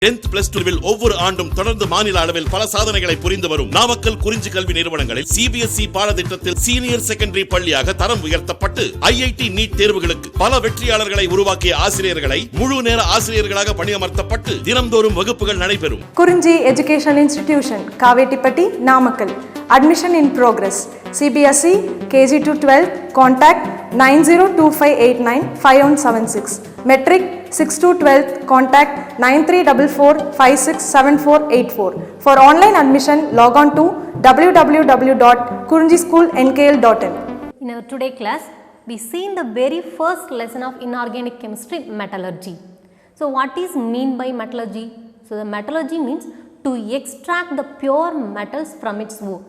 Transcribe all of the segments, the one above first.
10th plus 2 ஒவ்வொரு ஆண்டும் தொடர்ந்து மாநில அளவில் பல சாதனைகளை புரிந்து வரும் நாமக்கல் குறிஞ்சி கல்வி நிறுவனங்களில் CBSE பாடத்திட்டத்தில் சீனியர் செகண்டரி பள்ளியாக தரம் உயர்த்தப்பட்டு IIT நீட் தேர்வுகளுக்கு பல வெற்றியாளர்களை உருவாக்கிய ஆசிரியர்களை முழு நேர ஆசிரியர்களாக பணியமர்த்தப்பட்டு தினம்தோறும் வகுப்புகள் நடைபெறும். குறிஞ்சி educational institution, Kavettipatti, Namakkal. Admission in progress. CBSE KG to 12. Contact 9025895176. Metric 6 to 12. Contact 9344567484. For online admission, log on to www.kurinjischoolnkl.in. In our today class, we seen the very first lesson of inorganic chemistry, metallurgy. So what is mean by metallurgy? So the metallurgy means to extract the pure metals from its ore.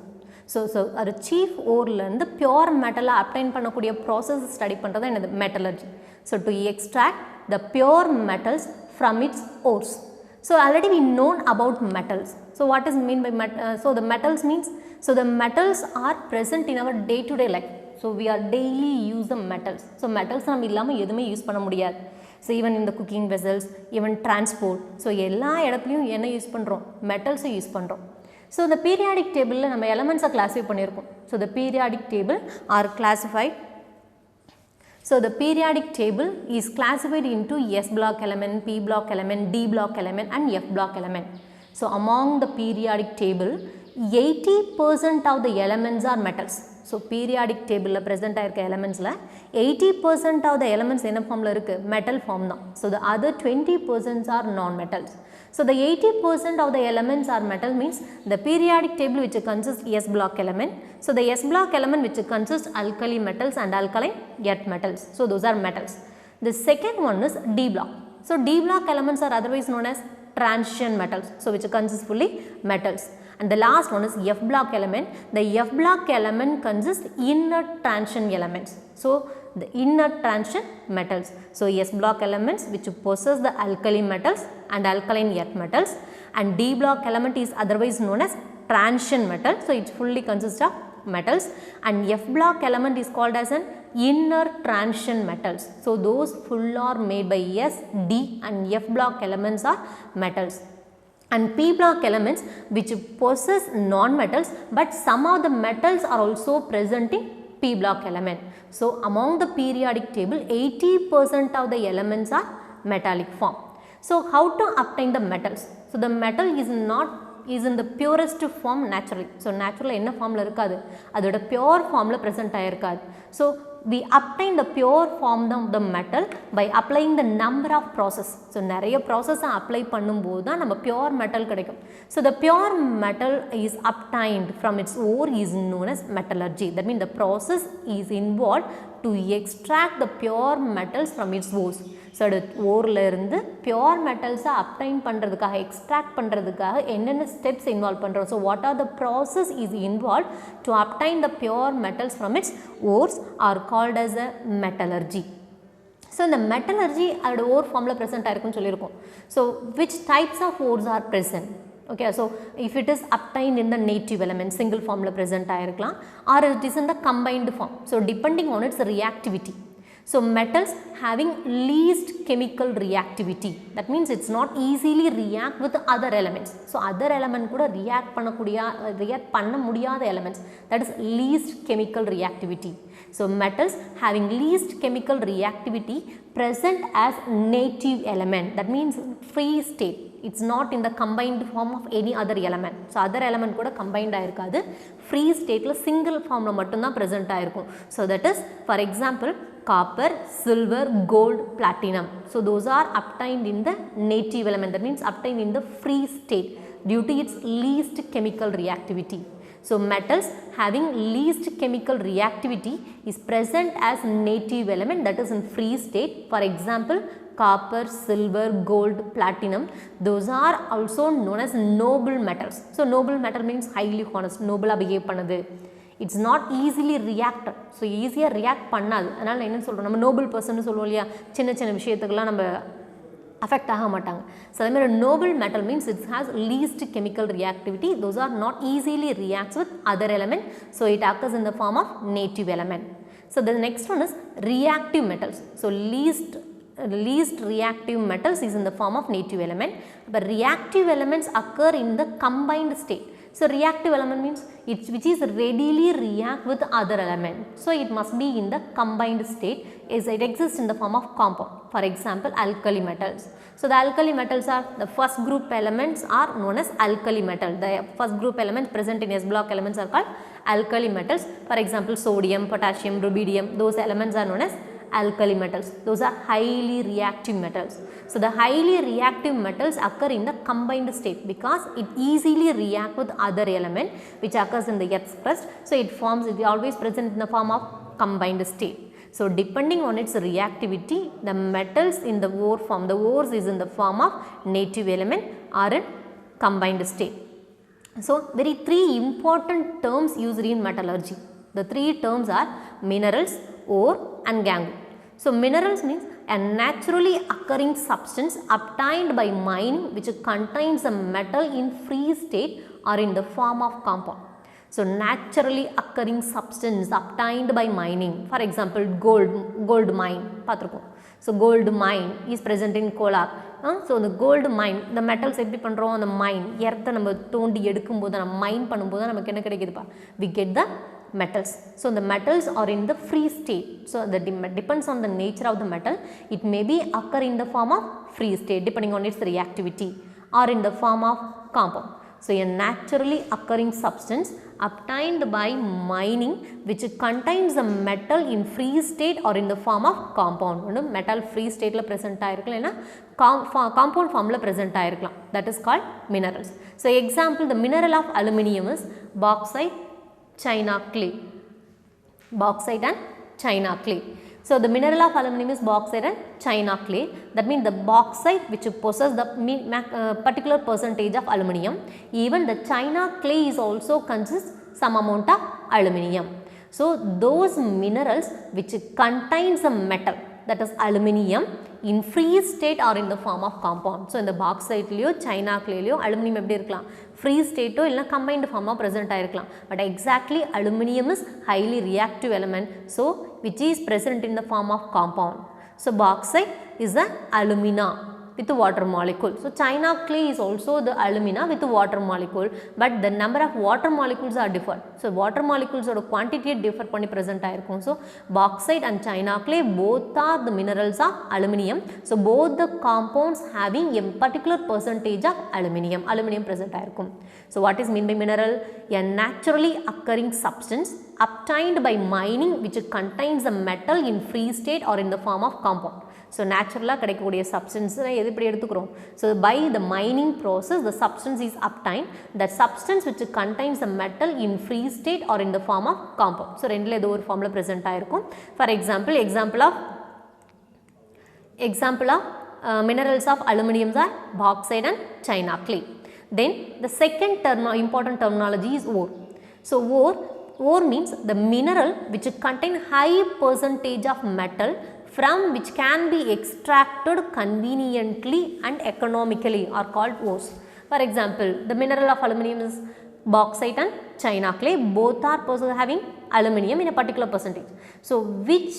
So ஒரு chief ஓர்லேருந்து pure மெட்டலை obtained பண்ணக்கூடிய process study பண்ணுறது என்னது metallurgy. So to extract the pure metals from its ores. So already we known about metals. So what is mean by so the metals means, so the metals are present in our day to day life. So we are daily use the metals. So metals நம்ம இல்லாமல் எதுவுமே use பண்ண முடியாது. So even in the cooking vessels, even transport. So எல்லா இடத்துலையும் என்ன use பண்ணுறோம், மெட்டல்ஸை use பண்ணுறோம். So the periodic table நம்ம elements classify பண்ணியிருக்கோம். So the periodic table are classified. So the periodic table is classified into S block element, P block element, D block element and F block element. So among the periodic table, 80% of the elements are metals. So periodic table present ஆயிருக்க elementsல 80% of the elements என்ன ஃபார்ம்ல இருக்கு, metal form தான். So the other 20% are non-metals. So the 80% of the elements are metal means the periodic table which consists S block element. So the S block element which consists alkali metals and alkaline earth metals. So those are metals. The second one is D block. So D block elements are otherwise known as transition metals. So which consists fully metals. And the last one is F block element. The F block element consists inert transition elements. So the inert transition metals. So S block elements which possess the alkali metals and alkaline earth metals, and D block element is otherwise known as transition metal. So it fully consists of metals, and F block element is called as an inert transition metals. So those full are made by S, D and F block elements are metals. And P block elements which possess non-metals, but some of the metals are also present in P block element. So among the periodic table, 80% of the elements are metallic form. So how to obtain the metals? So the metal is in the purest form naturally. So naturally என்ன ஃபார்மில் இருக்காது, அதோட pure ஃபார்மில் present ஆயிருக்காது. So we obtain the pure form of the metal by applying the number of process. So நிறைய process apply பண்ணும்போது தான் நம்ம pure metal கிடைக்கும். So the pure metal is obtained from its ore is known as metallurgy. That means the process is involved to extract the pure metals from its ores. So அது ஓரில் இருந்து pure metals obtain பண்ணுறதுக்காக, extract பண்ணுறதுக்காக என்னென்ன steps involve பண்ணுறோம். So what are the process is involved to obtain the pure metals from its ores are called as a metallurgy. So இந்த metallurgy அதோட ore formல present ஆயிருக்குன்னு சொல்லியிருக்கோம். So which types of ores are present? Okay, so if it is obtained in the native element, single formல present ஆயிருக்கலாம், or it is in the combined form. So depending on its reactivity. So metals having least chemical reactivity, that means it's not easily react with other elements. So other element கூட react பண்ண முடியாத elements, that is least chemical reactivity. So metals having least chemical reactivity present as native element, that means free state. It's not in the combined form of any other element. So other element கூட combined ஆயிருக்காது, free stateல single formல மட்டும்தான் present ஆயிருக்கும். So that is for example copper, silver, gold, platinum. So those are obtained in the native element, that means obtained in the free state due to its least chemical reactivity. So metals having least chemical reactivity is present as native element, that is in free state. For example copper, silver, gold, platinum, those are also known as noble metals. So noble metal means highly honest, noble behave பண்ணது. It's not easily reacted. So easier react பண்ணாது. அதனால என்ன சொல்றோம், நம்ம noble person சொல்லுவோம் இல்லையா, சின்ன சின்ன விஷயத்துக்குலாம் நம்ம அஃபெக்ட் ஆக மாட்டாங்க. ஸோ அதே மாதிரி noble metal means it has least chemical reactivity. Those are not easily reacts with other element. So it occurs in the form of native element. So the next one is reactive metals. So least least reactive metals is in the form of native element, but reactive elements occur in the combined state. So reactive element means which is readily react with other element. So it must be in the combined state, is it exists in the form of compound. For example, alkali metals. So the alkali metals are the first group elements are known as alkali metal. The first group elements present in S block elements are called alkali metals. For example, sodium, potassium, rubidium, those elements are known as alkali metals. Those are highly reactive metals. So the highly reactive metals occur in the combined state because it easily react with other element which occurs in the Earth's crust. So it always present in the form of combined state. So depending on its reactivity, the metals in the ore form, the ores is in the form of native element or in combined state. So very three important terms used in metallurgy. The three terms are minerals, ore and gangue. So minerals means a naturally occurring substance obtained by mining which contains a metal in free state or in the form of compound. So naturally occurring substance obtained by mining. For example, gold mine. So gold mine is present in Kolar. So the gold mine, the metals எப்படி பண்றோம், அந்த mine எர்த்தை நம்ம தோண்டி எடுக்கும்போது நம்ம மைன் பண்ணும்போது நமக்கு என்ன கிடைக்குதுப்பா, we get the metals. So the metals are in the free state. So that depends on the nature of the metal. It may be occur in the form of free state depending on its reactivity or in the form of compound. So a naturally occurring substance obtained by mining which contains a metal in free state or in the form of compound. Metal free state la present ஆயிருக்கலாம், compound form la present ஆயிருக்கலாம். That is called minerals. So example, the mineral of aluminium is bauxite, China clay. Bauxite and China clay. So the mineral of aluminum is bauxite and China clay. That means the bauxite which possesses the particular percentage of aluminium. Even the China clay is also consists some amount of aluminium. So those minerals which contains a metal, that is aluminium, in free state or in the form of compound. So in the bauxite liyo, China clay liyo aluminium எப்படி இருக்கலாம், free state ஓ இல்ல combined form ah present ஆயிருக்கலாம். But exactly aluminium is highly reactive element, so which is present in the form of compound. So bauxite is the alumina with water molecule. So China clay is also the alumina with water molecule, but the number of water molecules are different. So water molecules or quantity differ பண்ணி present ஆயிருக்கும். So bauxite and China clay both are the minerals of aluminium. So both the compounds having a particular percentage of aluminium present ஆயிருக்கும். So what is mean by mineral? A naturally occurring substance obtained by mining which contains a metal in free state or in the form of compound. So naturally கிடைக்கக்கூடிய substance எது இப்படி எடுத்துக்கிறோம். So by the mining process the substance is obtained. That substance which contains a metal in free state or in the form of compound. So ரெண்டுல ஏதோ ஒரு ஃபார்ம்ல present ஆயிருக்கும். For example of minerals of aluminium are bauxite and China clay. Then the second important terminology is ore. So ore means the mineral which contain high percentage of metal from which can be extracted conveniently and economically are called ores. For example, the mineral of aluminium is bauxite and China clay. Both are having aluminium in a particular percentage. So which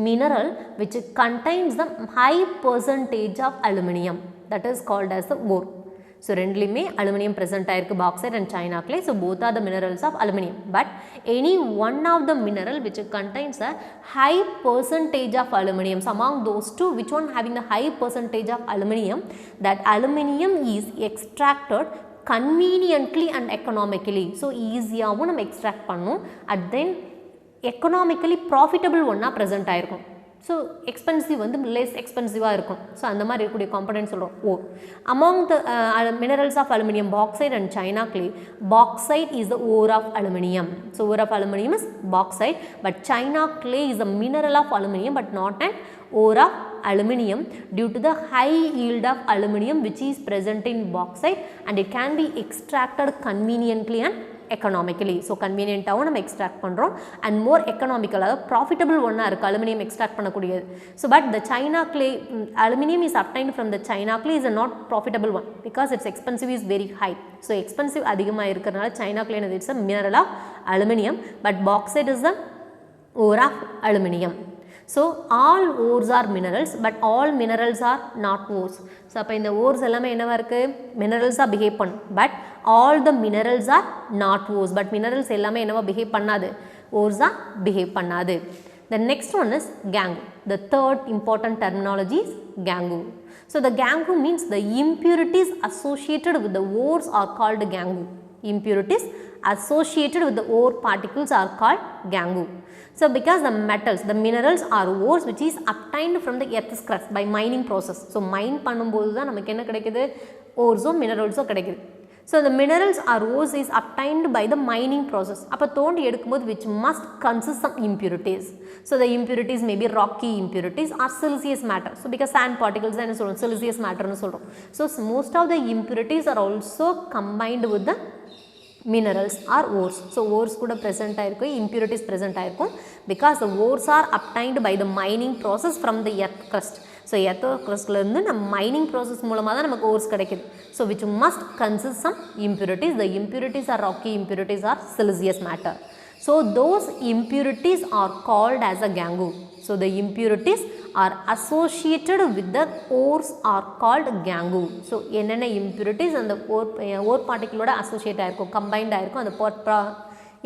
mineral which contains the high percentage of aluminium, that is called as the ore. So ரெண்டுலையுமே aluminium present ஆயிருக்கு, bauxite and China clay. So both are the minerals of aluminium. But any one of the mineral which contains a high percentage of aluminium, so among those two, which one having the high percentage of aluminium, that aluminium is extracted conveniently and economically. So ஈஸியாகவும் நம்ம extract பண்ணணும், and then economically profitable ஒன்னா present ஆயிருக்கும். So expensive வந்து less expensive இருக்கும். So அந்த மாதிரி இருக்கக்கூடிய components சொல்றோம் ore. Among the minerals of aluminium, bauxite and China clay, bauxite is the ore of aluminium. So ore of aluminium is bauxite, but China clay is a mineral of aluminium but not an ore of aluminium due to the high yield of aluminium which is present in bauxite, and it can be extracted conveniently and economically. So convenient ஆவும் நம்ம extract பண்றோம் and more economical, அதாவது profitable ஒன்னா இருக்கு aluminium extract பண்ணக்கூடியது. So but the China clay, aluminium is obtained from the China clay is a not profitable one because its expensive is very high. So expensive அதிகமா இருக்கிறதுனால China clay is a mineral of aluminium, but bauxite is the ore of aluminium. So all ores are minerals, but all minerals are not ores. So அப்போ இந்த ores எல்லாமே என்னவா இருக்குது, மினரல்ஸாக behave பண்ணும். But all the minerals R not ores. But minerals எல்லாமே என்னவா behave பண்ணாது, ஓர்ஸாக behave பண்ணாது. The next one is gangue. The third important terminology is gangue. So the gangue means the impurities associated with the ores are called gangue. Impurities associated with the ore particles are called gangue. So because the metals, the minerals are ores which is obtained from the earth's crust by mining process. So mine பண்ணும்போது தான் நமக்கு என்ன கிடைக்குது, orzo மினரல்ஸோ கிடைக்குது. So the minerals or ores is obtained by the mining process. அப்போ தோண்டி எடுக்கும்போது which must consist of impurities. So the impurities may be rocky impurities or siliceous matter. So because sand particles என்ன சொல்றோம், siliceous matterனு சொல்றோம். So most of the impurities are also combined with the minerals or ores. So ores கூட present ஆயிருக்கும், impurities present ஆயிருக்கும் because the ores are obtained by the mining process from the earth crust. So earth crustல இருந்து நம்ம mining process மூலமாக தான் நமக்கு ores கிடைக்குது. So which must consist some impurities. The impurities are rocky impurities or siliceous matter. So those impurities are called as a gangue. So the impurities are associated with the ores are called gangue. So என்னென்ன impurities அந்த ore particle ஓட associate ஆயிருக்கும், combined ஆயிருக்கும், அந்த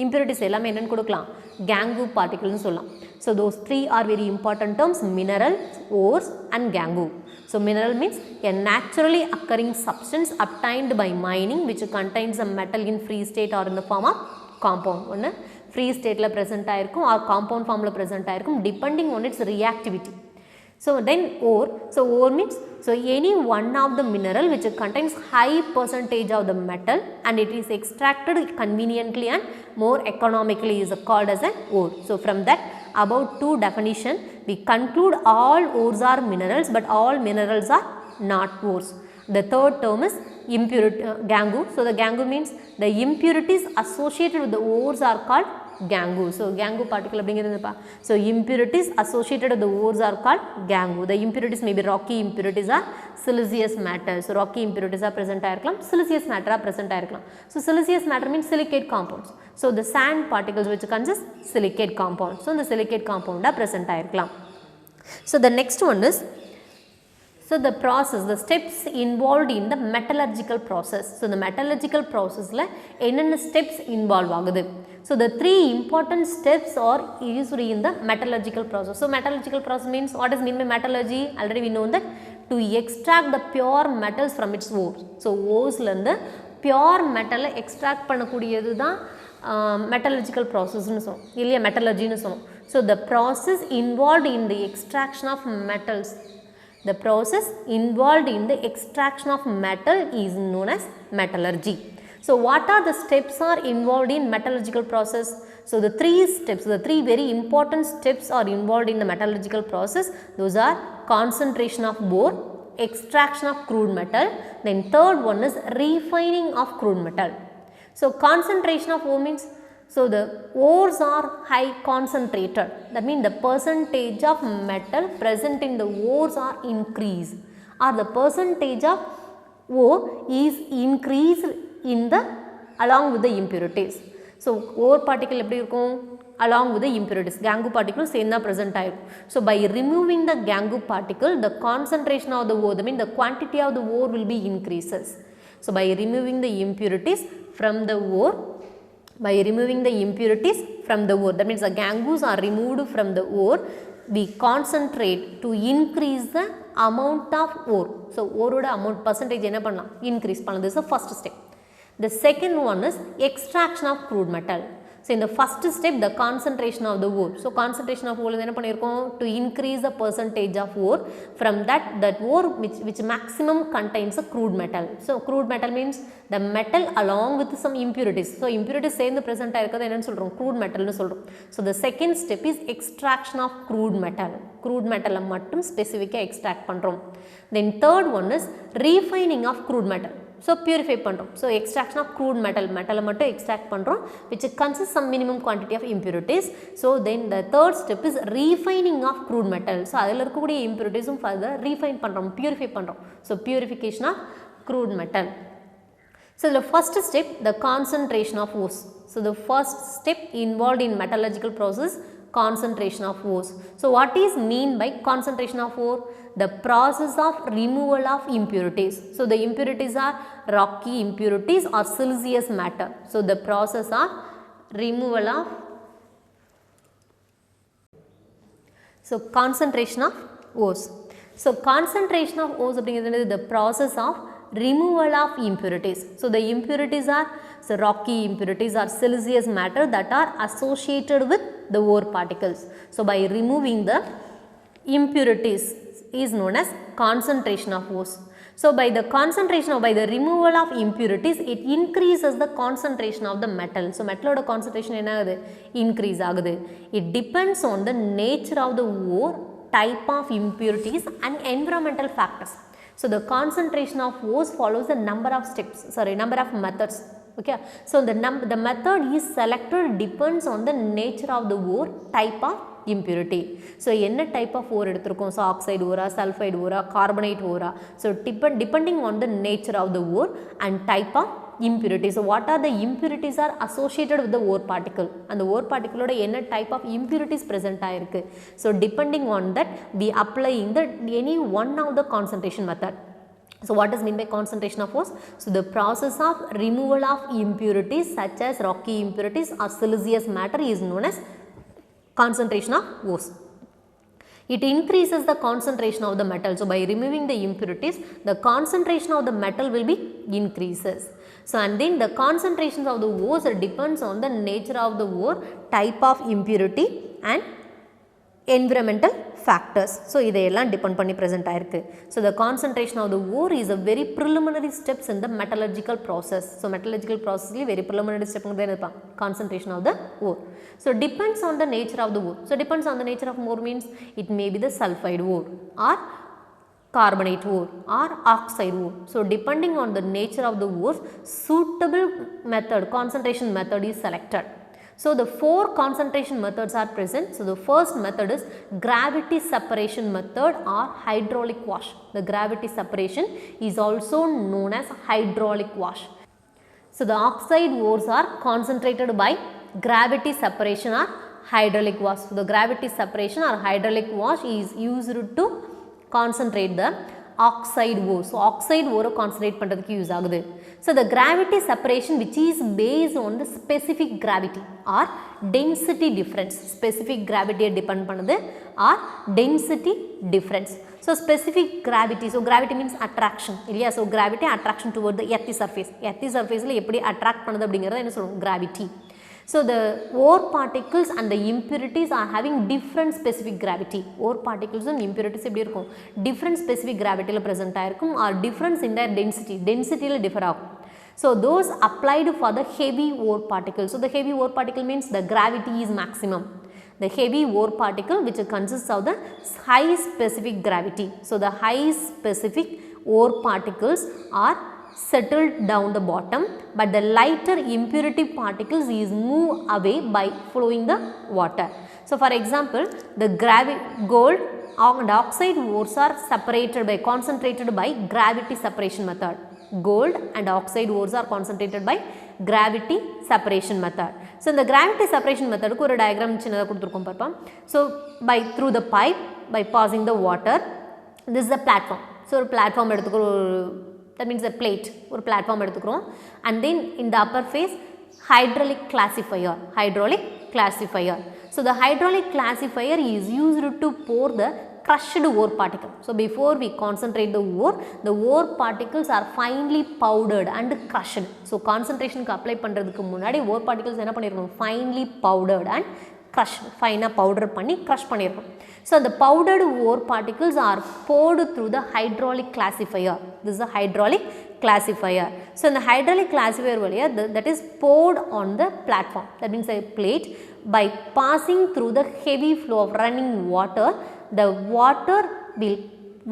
impurities எல்லாமே என்னன்னு கொடுக்கலாம், gangue particles சொல்லலாம். So those three are very important terms, mineral, ores and gangue. So mineral means a naturally occurring substance obtained by mining which contains a metal in free state or in the form of compound. ஒன்று free stateல present ஆயிருக்கும் or compound formல present ஆயிருக்கும் depending on its reactivity. So then ore, so ore means so any one of the mineral which contains high percentage of the metal and it is extracted conveniently and more economically is called as an ore. So from that about two definition we conclude all ores are minerals but all minerals are not ores. The third term is impurity, gangue. So the gangue means the impurities associated with the ores are called gangue. So gangue particle அப்படிங்கிறதுப்பா. So impurities associated with the ores are called gangue. The impurities may be rocky impurities or siliceous matter. So rocky impurities are present ஆயிருக்கலாம், siliceous matter are present ஆயிருக்கலாம். So siliceous matter means silicate compounds. So the sand particles which consist silicate compounds. So the silicate compound are present ஆயிருக்கலாம். So the next one is, so the process, the steps involved in the metallurgical process. So the metallurgical processல என்னென்ன steps involve ஆகுது. So the three important steps are used in the metallurgical process. So metallurgical process means, what is mean by metallurgy? Already we know that to extract the pure metals from its ores. So oresல இருந்து pure metal extract பண்ணக்கூடியது தான் metallurgical processனு சொல்லுவோம், இல்லையா metallurgyனு சொல்லுவோம். So the process involved in the extraction of metals, the process involved in the extraction of metal is known as metallurgy. So what are the steps are involved in metallurgical process? So the three steps, the three very important steps are involved in the metallurgical process. Those are concentration of ore, extraction of crude metal, then third one is refining of crude metal. So concentration of ore means, so the ores are high concentrated. That means the percentage of metal present in the ores are increased, or the percentage of ore is increased in the along with the impurities. So ore particle எப்படி இருக்கும், along with the impurities, gangue particle சேர்ந்தா present ஆயிருக்கும். So by removing the gangue particle, the concentration of the ore, that means the quantity of the ore will be increases. So by removing the impurities from the ore, by removing the impurities from the ore, that means the gangues are removed from the ore, we concentrate to increase the amount of ore. So ore oda amount percentage என்ன பண்ணலாம், increase பண்ணலாம். This is the first step. The second one is extraction of crude metal. So in the first step, the concentration of the ore. So concentration of ore என்ன பண்ணிருக்கோம், to increase the percentage of ore. From that ore which maximum contains a crude metal. So crude metal means the metal along with some impurities. So impurities சேர்ந்து present ஆயிருக்கிறது என்னன்னு சொல்றோம், crude metal னு சொல்றோம். So the second step is extraction of crude metal. Crude metal மட்டும் specifically extract பண்றோம். Then third one is refining of crude metal. So purify பண்றோம். So extraction of crude metal, metal மட்டும் extract பண்றோம் which consists some minimum quantity of impurities. So then the third step is refining of crude metal. So அதில் இருக்கக்கூடிய impurities further refine பண்றோம், purify பண்றோம். So purification of crude metal. So the first step, the concentration of ores. So the first step involved in metallurgical process, concentration of ores. So what is mean by concentration of ore? The process of removal of impurities. So the impurities are rocky impurities or siliceous matter. So the process of removal of concentration of ores. So concentration of ores அப்படிங்கிறது the process of removal of impurities. So the impurities are rocky impurities or siliceous matter that are associated with the ore particles. So by removing the impurities is known as concentration of ores. So by the removal of impurities, it increases the concentration of the metal. So metal oda concentration enna agudhu increase agudhu. It depends on the nature of the ore, type of impurities and environmental factors. So the concentration of ores follows the number of methods. Okay, so the method is selected depends on the nature of the ore, type of impurity. So என்ன type of ore எடுத்திருக்கோம்? So oxide ore, sulfide ore, carbonate ore. So depending on the nature of the ore and type of impurity. So what are the impurities are associated with the ore particle? And the ore particle oda என்ன type of impurities present ஆயிருக்கு? So depending on that, we applying the any one of the concentration method. So what is mean by concentration of ores? So the process of removal of impurities such as rocky impurities or siliceous matter is known as concentration of ores. It increases the concentration of the metal. So by removing the impurities, the concentration of the metal will be increases. So and then the concentrations of the ores depends on the nature of the ore, type of impurity and environmental factors. So இதெல்லாம் depend பண்ணி present ஆயிருக்கு. So the concentration of the ore is a very preliminary steps in the metallurgical process. So metallurgical process li very preliminary step enna concentration of the ore. So depends on the nature of the ore. So depends on the nature of ore means it may be the sulfide ore or carbonate ore or oxide ore. So depending on the nature of the ore, suitable method, concentration method is selected. So the four concentration methods are present. So the first method is gravity separation method or hydraulic wash. The gravity separation is also known as hydraulic wash. So the oxide ores are concentrated by gravity separation or hydraulic wash. So the gravity separation or hydraulic wash is used to concentrate the oxide ore. So oxide ore concentrate பண்றதுக்கு use ஆகுது. So the gravity separation which is based on the specific gravity or density difference. Specific gravity depend பண்ணுது or density difference. So specific gravity, so gravity means attraction இல்லையா? So gravity attraction toward the earth surface. Earth surface ல எப்படி attract பண்ணுது அப்படிங்கறத என்ன சொல்றோம்? Gravity. So the ore particles and the impurities are having different specific gravity. Ore particles and impurities எப்படி இருக்கும்? Different specific gravity ல present ஆயிருக்கும் or difference in their density. Density ல differ ஆகும். So those applied for the heavy ore particles. So the heavy ore particle means the gravity is maximum. The heavy ore particle which consists of the high specific gravity. So the high specific ore particles are settled down the bottom, but the lighter impurity particles is moved away by flowing the water. So for example, the gold and oxide ores are separated by concentrated by gravity separation method. Gold and oxide ores are concentrated by gravity separation method. So in the gravity separation method ku oru diagram chinada kuduthirkom parpam. So by through the pipe by passing the water, this is the platform. So oru platform eduthukom, that means a plate or platform எடுத்துக்கிறோம். And then in the upper phase hydraulic classifier. So the hydraulic classifier is used to pour the crushed ore particle. So before we concentrate the ore particles are finely powdered and crushed. So concentration க்கு apply பண்றதுக்கு முன்னாடி ore particles என்ன பண்ணிரணும்? Finely powdered and crushed. Fine powder பண்ணி crush பண்ணிரணும். So the powdered ore particles are poured through the hydraulic classifier. This is a hydraulic classifier. So in the hydraulic classifier valiya that is poured on the platform. That means a plate. By passing through the heavy flow of running water, the water will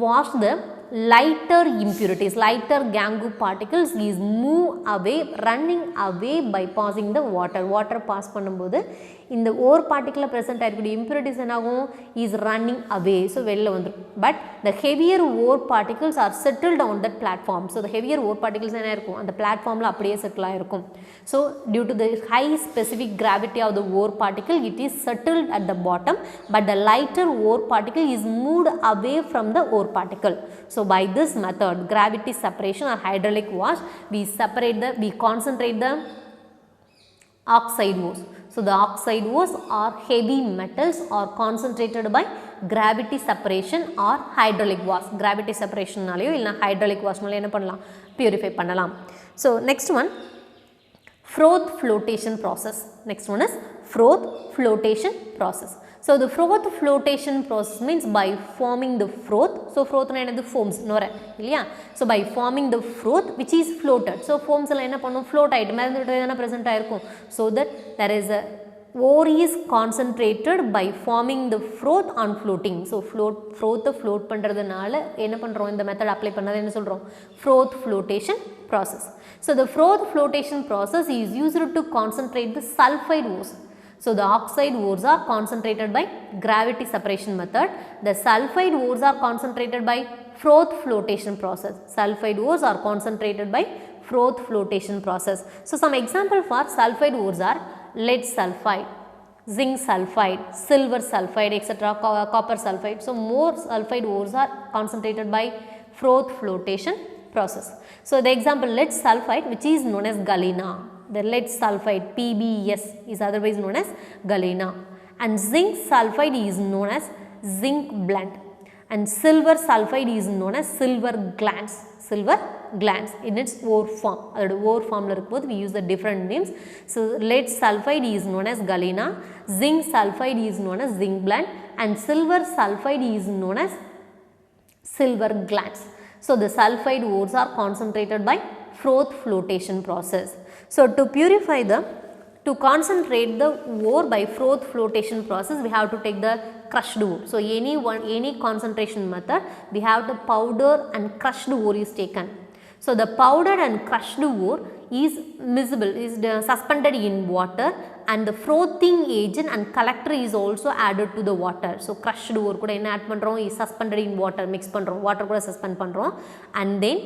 wash the lighter impurities, lighter gangue particles is move away, running away by passing the water. Water pass பண்ணும்போது இந்த ore பார்ட்டிக்கில் present ஆகிருக்கக்கூடிய impurities என்னாகும், is running away, so வெளில வந்துடும். But the heavier ore particles are settled on that platform. So the heavier ore particles என்ன இருக்கும், அந்த பிளாட்ஃபார்மில் அப்படியே செட்டில் ஆகிருக்கும். So due to the high specific gravity of the ore particle it is settled at the bottom, but the lighter ore particle is moved away from the ore particle. So by this method, gravity separation or hydraulic wash, we concentrate the oxide ores. So the oxide ores or heavy metals are concentrated by gravity separation or hydraulic wash. Gravity separation நாலயோ இல்ல hydraulic wash நாலயோ என்ன பண்ணலாம், purify பண்ணலாம். So next one, froth flotation process. Next one is froth flotation process. So the froth flotation process means by forming the froth. So froth na enadhu foams nora illaya. So by forming the froth which is floated. So foams la enna pannum, float aayidum, medana present aayirkum, so that there is a ore is concentrated by forming the froth on floating. So froth float பண்றதுனால என்ன பண்றோம், இந்த method apply பண்ணது என்ன சொல்றோம், froth flotation process. So the froth flotation process is used to concentrate the sulfide ores. So the oxide ores are concentrated by gravity separation method. The sulfide ores are concentrated by froth flotation process. Sulfide ores are concentrated by froth flotation process. So some example for sulfide ores are lead sulfide, zinc sulfide, silver sulfide, etc., copper sulfide. So more sulfide ores are concentrated by froth flotation process. So the example lead sulfide, which is known as galena. The lead sulfide PbS is otherwise known as galena, and zinc sulfide is known as zinc blend, and silver sulfide is known as silver glans. Silver glans in its ore form. That ore form la irukpodhu we use the different names. So lead sulfide is known as galena, zinc sulfide is known as zinc blend, and silver sulfide is known as silver glans. So the sulfide ores are concentrated by froth flotation process. So to concentrate the ore by froth flotation process, we have to take the crushed ore. So any concentration method, we have the powder and crushed ore is taken. So the powdered and crushed ore is miscible, is suspended in water, and the frothing agent and collector is also added to the water. So crushed ore kuda enna add pandrom, is suspended in water, mix pandrom, water kuda suspend pandrom, and then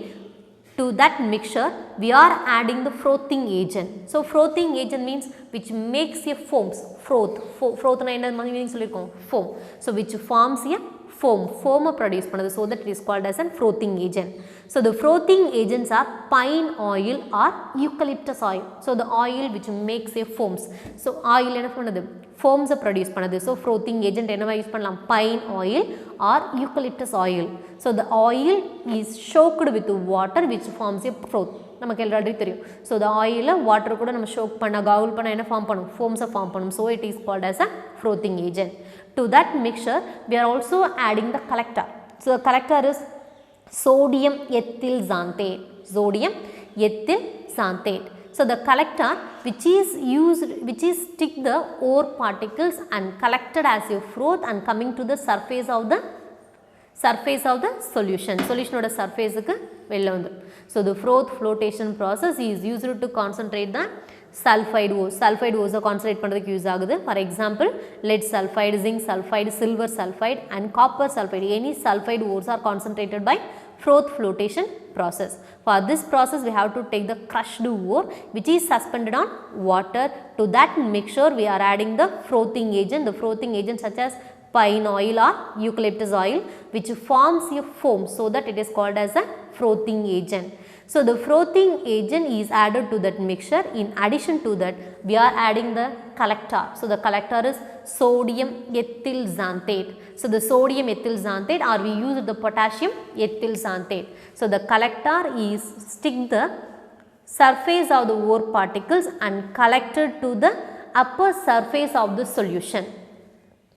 to that mixture we are adding the frothing agent. So frothing agent means which makes a foams, froth na enna meaning sollirukom, foam. So which forms a foam produce பண்ணது, so that it is called as a frothing agent. So the frothing agents are pine oil or eucalyptus oil. So the oil which makes a foams. So oil என்ன பண்ணுது, foams produce பண்ணது. So frothing agent என்னவா use பண்ணலாம், pine oil or eucalyptus oil. So the oil is soaked with water which forms a froth. நமக்கு already தெரியும். So the oil water கூட நம்ம soak பண்ண கவுல் பண்ண என்ன ஃபார்ம் பண்ணும், foams ஃபார்ம் பண்ணும். So it is called as a frothing agent. To that mixture we are also adding the collector. So the collector is sodium ethyl xanthate. Sodium ethyl xanthate. So the collector which is stick the ore particles and collected as a froth and coming to the surface of the solution oda surface ku vella vandu. So the froth flotation process is used to concentrate the sulfide ores. Sulfide ores concentrate பண்றதுக்கு use ஆகுது. For example, lead sulfide, zinc sulfide, silver sulfide and copper sulfide. Any sulfide ores are concentrated by froth flotation process. For this process we have to take the crushed ore which is suspended on water. To that mixture we are adding the frothing agent. The frothing agent such as pine oil or eucalyptus oil which forms a foam, so that it is called as a frothing agent. So the frothing agent is added to that mixture. In addition to that we are adding the collector. So the collector is sodium ethyl xanthate. So the sodium ethyl xanthate, or we use the potassium ethyl xanthate. So the collector is stick the surface of the ore particles and collected to the upper surface of the solution.